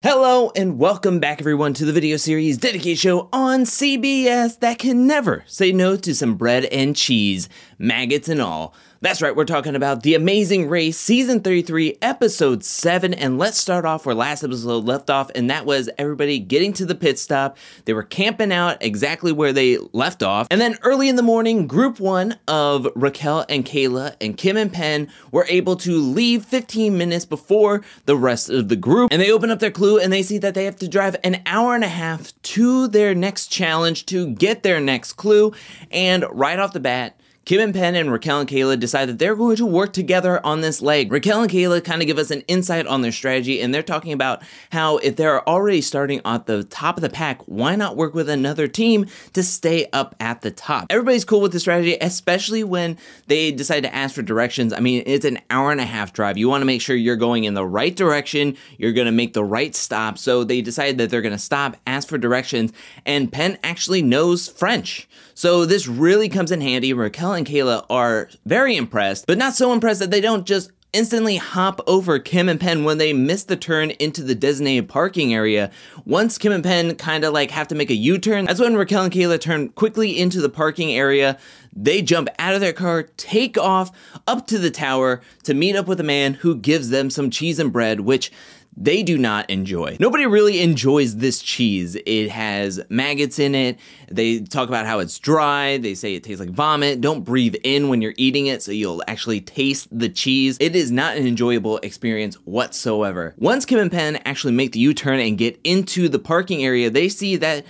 Hello and welcome back everyone to the video series dedicated show on CBS that can never say no to some bread and cheese, maggots and all. That's right, we're talking about The Amazing Race, Season 33, Episode 7, and let's start off where last episode left off, and that was everybody getting to the pit stop. They were camping out exactly where they left off, and then early in the morning, Group 1 of Raquel and Kayla and Kim and Penn were able to leave 15 minutes before the rest of the group, and they open up their clue and they see that they have to drive an hour and a half to their next challenge to get their next clue, and right off the bat, Kim and Penn and Raquel and Kayla decide that they're going to work together on this leg. Raquel and Kayla kind of give us an insight on their strategy, and they're talking about how if they're already starting at the top of the pack, why not work with another team to stay up at the top? Everybody's cool with the strategy, especially when they decide to ask for directions. I mean, it's an hour and a half drive. You want to make sure you're going in the right direction, you're going to make the right stop, so they decide that they're going to stop, ask for directions, and Penn actually knows French. So this really comes in handy. Raquel and Kayla are very impressed, but not so impressed that they don't just instantly hop over Kim and Penn when they miss the turn into the designated parking area. Once Kim and Penn kind of like have to make a U-turn, that's when Raquel and Kayla turn quickly into the parking area. They jump out of their car, take off up to the tower to meet up with a man who gives them some cheese and bread, which they do not enjoy. Nobody really enjoys this cheese. It has maggots in it. They talk about how it's dry. They say it tastes like vomit. Don't breathe in when you're eating it so you'll actually taste the cheese. It is not an enjoyable experience whatsoever. Once Kim and Penn actually make the U-turn and get into the parking area, they see that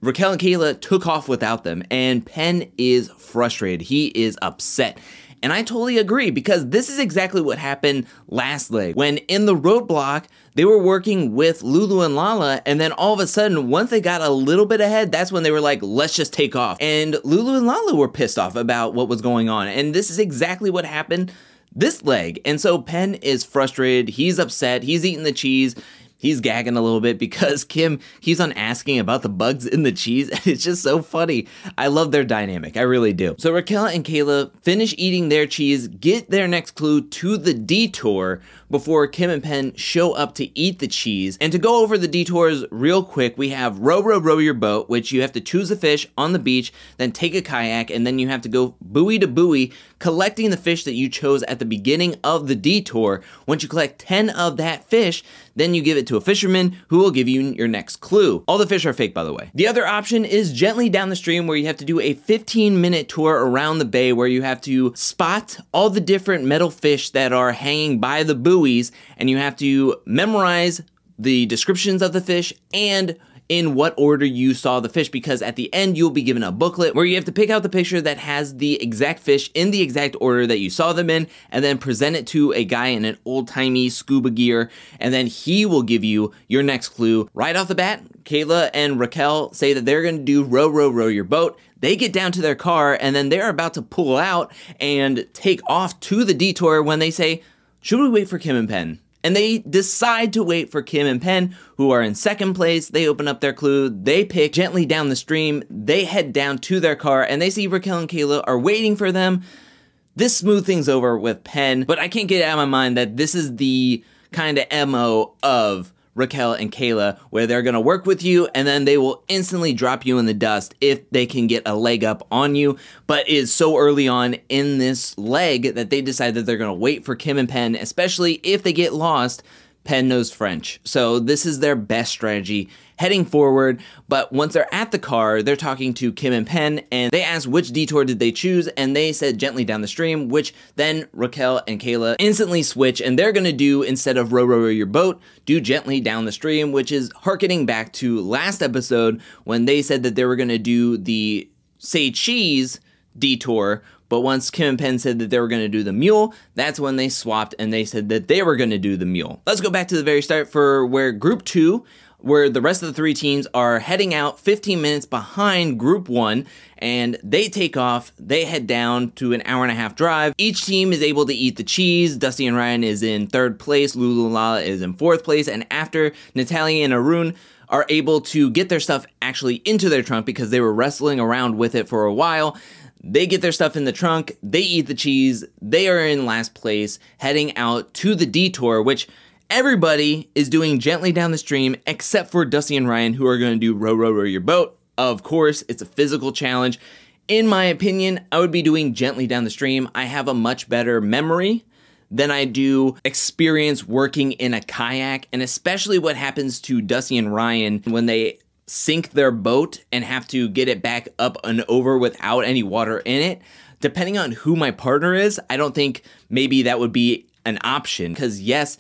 Raquel and Kayla took off without them, and Penn is frustrated. He is upset. And I totally agree, because this is exactly what happened last leg. When in the roadblock, they were working with Lulu and Lala, and then all of a sudden, once they got a little bit ahead, that's when they were like, let's just take off. And Lulu and Lala were pissed off about what was going on, and this is exactly what happened this leg. And so Penn is frustrated, he's upset, he's eating the cheese, he's gagging a little bit because Kim keeps on asking about the bugs in the cheese, and it's just so funny. I love their dynamic, I really do. So Raquel and Kayla finish eating their cheese, get their next clue to the detour before Kim and Penn show up to eat the cheese. And to go over the detours real quick, we have row, row, row your boat, which you have to choose a fish on the beach, then take a kayak, and then you have to go buoy to buoy, collecting the fish that you chose at the beginning of the detour. Once you collect 10 of that fish, then you give it to a fisherman who will give you your next clue. All the fish are fake, by the way. The other option is gently down the stream, where you have to do a 15-minute tour around the bay where you have to spot all the different metal fish that are hanging by the buoys, and you have to memorize the descriptions of the fish and in what order you saw the fish, because at the end you'll be given a booklet where you have to pick out the picture that has the exact fish in the exact order that you saw them in, and then present it to a guy in an old-timey scuba gear, and then he will give you your next clue. Right off the bat, Kayla and Raquel say that they're going to do row, row, row your boat. They get down to their car, and then they're about to pull out and take off to the detour when they say, should we wait for Kim and Penn? And they decide to wait for Kim and Penn, who are in second place. They open up their clue, they pick gently down the stream, they head down to their car, and they see Raquel and Kayla are waiting for them. This smooth things over with Penn, but I can't get out of my mind that this is the kind of MO of Raquel and Kayla, where they're gonna work with you and then they will instantly drop you in the dust if they can get a leg up on you. But it is so early on in this leg that they decide that they're gonna wait for Kim and Penn, especially if they get lost. Penn knows French, so this is their best strategy heading forward. But once they're at the car, they're talking to Kim and Penn, and they ask which detour did they choose, and they said gently down the stream, which then Raquel and Kayla instantly switch, and they're gonna do, instead of row, row, row your boat, do gently down the stream, which is harkening back to last episode when they said that they were gonna do the say cheese detour. But once Kim and Penn said that they were going to do the mule, that's when they swapped and they said that they were going to do the mule. Let's go back to the very start for where Group 2, where the rest of the three teams are heading out 15 minutes behind Group 1, and they take off, they head down to an hour and a half drive. Each team is able to eat the cheese. Dusty and Ryan is in third place, Lulu and Lala is in fourth place, and after Natalia and Arun are able to get their stuff actually into their trunk because they were wrestling around with it for a while, they get their stuff in the trunk, they eat the cheese, they are in last place, heading out to the detour, which Everybody is doing gently down the stream except for Dusty and Ryan, who are going to do row, row, row your boat. Of course, it's a physical challenge. In my opinion, I would be doing gently down the stream. I have a much better memory than I do experience working in a kayak, and especially what happens to Dusty and Ryan when they sink their boat and have to get it back up and over without any water in it. Depending on who my partner is, I don't think maybe that would be an option, because yes,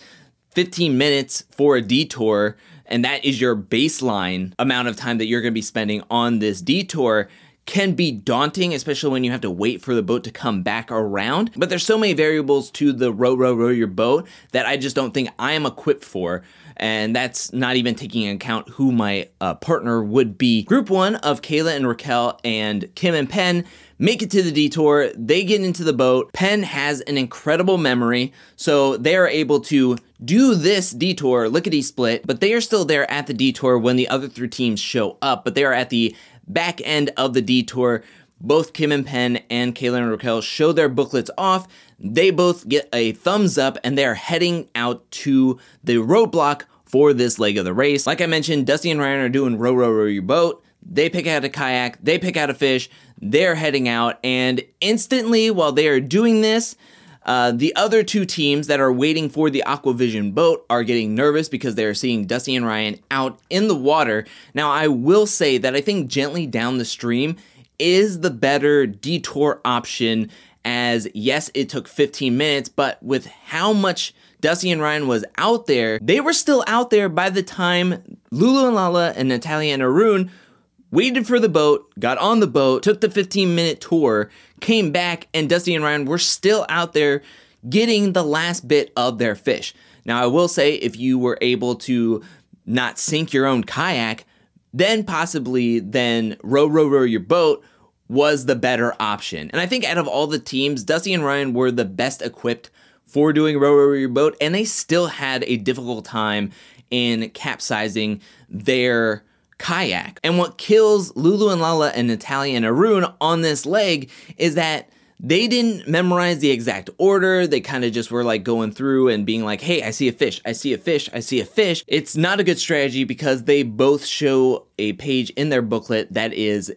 15 minutes for a detour, and that is your baseline amount of time that you're going to be spending on this detour, can be daunting, especially when you have to wait for the boat to come back around. But there's so many variables to the row, row, row your boat that I just don't think I am equipped for. And that's not even taking into account who my partner would be. Group 1 of Kayla and Raquel and Kim and Penn make it to the detour. They get into the boat. Penn has an incredible memory, so they are able to do this detour lickety-split, but they are still there at the detour when the other 3 teams show up, but they are at the back end of the detour. Both Kim and Penn and Kayla and Raquel show their booklets off. They both get a thumbs up, and they are heading out to the roadblock for this leg of the race. Like I mentioned, Dusty and Ryan are doing row, row, row your boat. They pick out a kayak, they pick out a fish, they're heading out, and instantly while they are doing this, the other 2 teams that are waiting for the Aquavision boat are getting nervous because they're seeing Dusty and Ryan out in the water. Now, I will say that I think gently down the stream is the better detour option, as yes, it took 15 minutes, but with how much Dusty and Ryan was out there, they were still out there by the time Lulu and Lala and Natalia and Arun waited for the boat, got on the boat, took the 15-minute tour, came back, and Dusty and Ryan were still out there getting the last bit of their fish. Now, I will say, if you were able to not sink your own kayak, then possibly row, row, row your boat was the better option. And I think out of all the teams, Dusty and Ryan were the best equipped for doing row, row, row your boat, and they still had a difficult time in capsizing their kayak. And what kills Lulu and Lala and Natalia and Arun on this leg is that they didn't memorize the exact order. They kind of just were like going through and being like, hey, I see a fish, I see a fish, I see a fish. It's not a good strategy because they both show a page in their booklet that is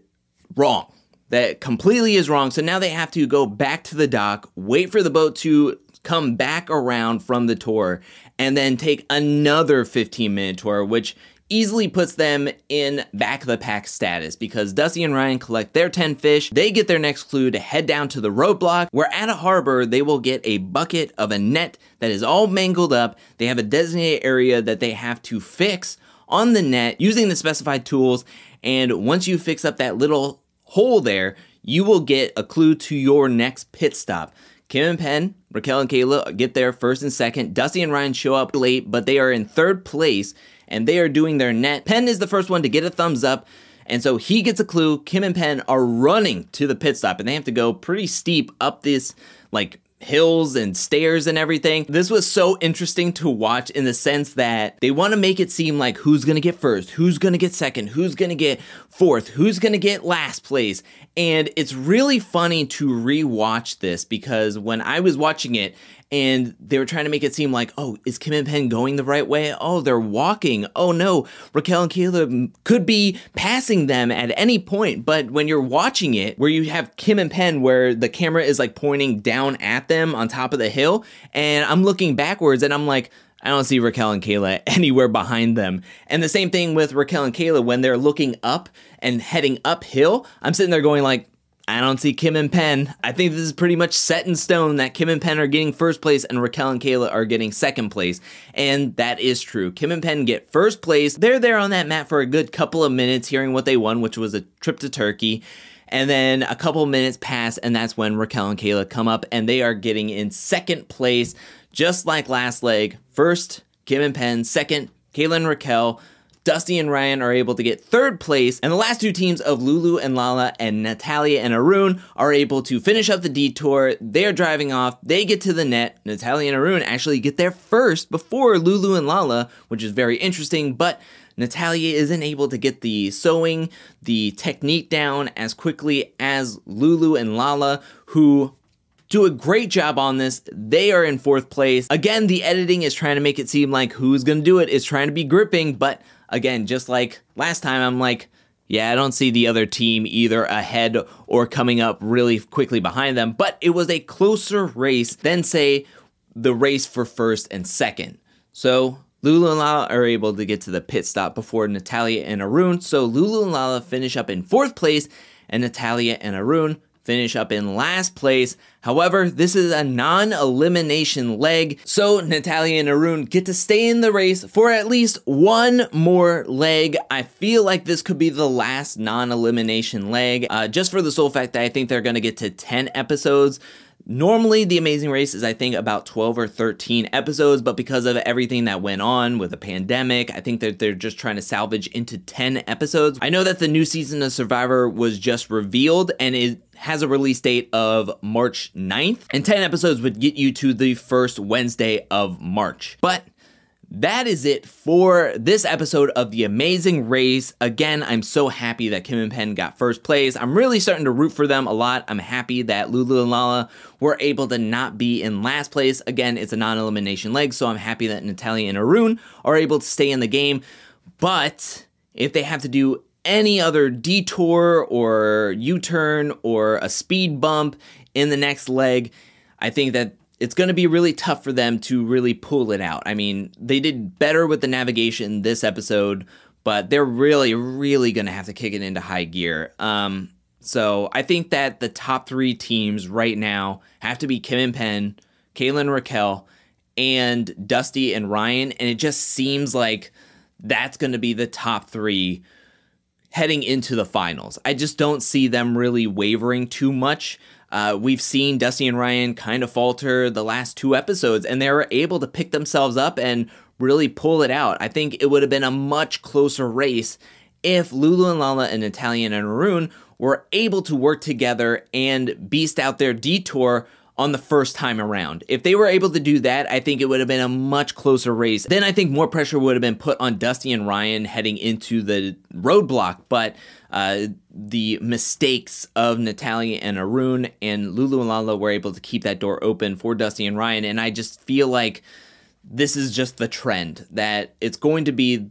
wrong. That completely is wrong. So now they have to go back to the dock, wait for the boat to come back around from the tour, and then take another 15-minute tour, which easily puts them in back of the pack status, because Dusty and Ryan collect their 10 fish. They get their next clue to head down to the roadblock, where at a harbor, they will get a bucket of a net that is all mangled up. They have a designated area that they have to fix on the net using the specified tools. And once you fix up that little hole there, you will get a clue to your next pit stop. Kim and Penn, Raquel and Kayla get there first and second. Dusty and Ryan show up late, but they are in 3rd place, and they are doing their net. Penn is the first one to get a thumbs up, and so he gets a clue. Kim and Penn are running to the pit stop, and they have to go pretty steep up this, like, hills and stairs and everything. This was so interesting to watch in the sense that they want to make it seem like who's going to get first, who's going to get second, who's going to get fourth, who's going to get last place. And it's really funny to rewatch this, because when I was watching it and they were trying to make it seem like, oh, is Kim and Penn going the right way? Oh, they're walking. Oh no, Raquel and Kayla could be passing them at any point. But when you're watching it, where you have Kim and Penn, where the camera is like pointing down at them on top of the hill, and I'm looking backwards and I'm like, I don't see Raquel and Kayla anywhere behind them. And the same thing with Raquel and Kayla, when they're looking up and heading uphill, I'm sitting there going like, I don't see Kim and Penn. I think this is pretty much set in stone that Kim and Penn are getting first place and Raquel and Kayla are getting second place. And that is true. Kim and Penn get first place. They're there on that mat for a good couple of minutes hearing what they won, which was a trip to Turkey. And then a couple minutes pass, and that's when Raquel and Kayla come up, and they are getting in second place, just like last leg. First, Kim and Penn. Second, Kayla and Raquel. Dusty and Ryan are able to get 3rd place, and the last 2 teams of Lulu and Lala and Natalia and Arun are able to finish up the detour. They're driving off. They get to the net. Natalia and Arun actually get there first before Lulu and Lala, which is very interesting, but Natalia isn't able to get the sewing, the technique down as quickly as Lulu and Lala, who do a great job on this. They are in 4th place. Again, the editing is trying to make it seem like who's gonna do it is trying to be gripping, but again, just like last time, I'm like, yeah, I don't see the other team either ahead or coming up really quickly behind them, but it was a closer race than, say, the race for 1st and 2nd. So Lulu and Lala are able to get to the pit stop before Natalya and Arun, so Lulu and Lala finish up in 4th place, and Natalya and Arun finish up in last place. However, this is a non-elimination leg, so Natalya and Arun get to stay in the race for at least one more leg. I feel like this could be the last non-elimination leg, just for the sole fact that I think they're going to get to 10 episodes. Normally, The Amazing Race is, I think, about 12 or 13 episodes, but because of everything that went on with the pandemic, I think that they're just trying to salvage into 10 episodes. I know that the new season of Survivor was just revealed, and it has a release date of March 9th, and 10 episodes would get you to the first Wednesday of March. But that is it for this episode of The Amazing Race. Again, I'm so happy that Kim and Penn got 1st place. I'm really starting to root for them a lot. I'm happy that Lulu and Lala were able to not be in last place. Again, it's a non-elimination leg, so I'm happy that Natalya and Arun are able to stay in the game. But if they have to do any other detour or U-turn or a speed bump in the next leg, I think that it's going to be really tough for them to really pull it out. I mean, they did better with the navigation this episode, but they're really, really going to have to kick it into high gear. So I think that the top 3 teams right now have to be Kim and Penn, Kayla and Raquel, and Dusty and Ryan, and it just seems like that's going to be the top 3 heading into the finals. I just don't see them really wavering too much. We've seen Dusty and Ryan kind of falter the last 2 episodes, and they were able to pick themselves up and really pull it out. I think it would have been a much closer race if Lulu and Lala and Natalya and Arun were able to work together and beast out their detour on the first time around. If they were able to do that, I think it would have been a much closer race. Then I think more pressure would have been put on Dusty and Ryan heading into the roadblock, but the mistakes of Natalya and Arun and Lulu and Lala were able to keep that door open for Dusty and Ryan, and I just feel like this is just the trend, that it's going to be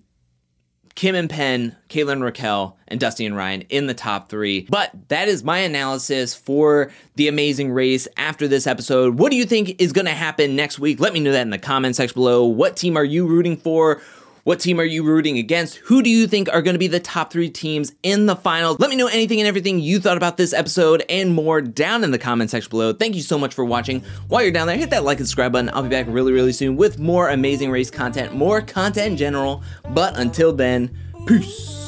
Kim and Penn, Kayla and Raquel, and Dusty and Ryan in the top 3. But that is my analysis for The Amazing Race after this episode. What do you think is going to happen next week? Let me know that in the comment section below. What team are you rooting for? What team are you rooting against? Who do you think are going to be the top 3 teams in the finals? Let me know anything and everything you thought about this episode and more down in the comment section below. Thank you so much for watching. While you're down there, hit that like and subscribe button. I'll be back really, really soon with more Amazing Race content, more content in general. But until then, peace.